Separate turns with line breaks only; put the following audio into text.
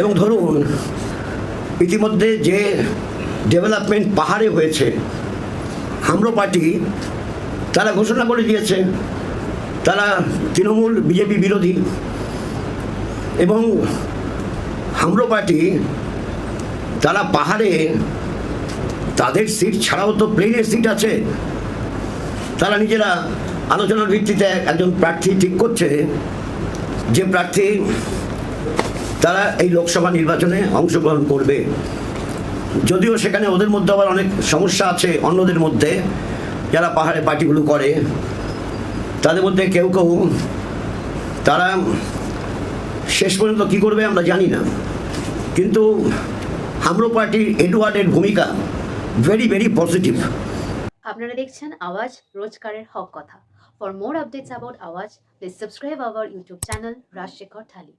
এবং ধরুন ইতিমধ্যে যে ডেভেলপমেন্ট পাহাড়ে হয়েছে, হামরো পার্টি তারা ঘোষণা করে দিয়েছে তারা তৃণমূল বিজেপি বিরোধী, এবং হামরো পার্টি তারা পাহাড়ে তাদের সিট ছাড়াও তো প্লেনের সিট আছে, তারা নিজেরা আলোচনার ভিত্তিতে একজন প্রার্থী ঠিক করছে যে প্রার্থী তারা এই লোকসভা নির্বাচনে অংশগ্রহণ করবে। যদিও সেখানে ওদের মধ্যে আবার অনেক সমস্যা আছে, অন্যদের মধ্যে যারা পাহাড়ে পার্টিগুলো করে তাদের মধ্যে কেউ কেউ তারা শেষ পর্যন্ত কী করবে আমরা জানি না, কিন্তু হামরো পার্টির এডওয়ার্ডের ভূমিকা ভেরি ভেরি পজিটিভ।
আপনারা দেখছেন আওয়াজ, রোজকারের হক কথা। For more updates about Awaaz, please subscribe our YouTube channel Rajshekhar thali.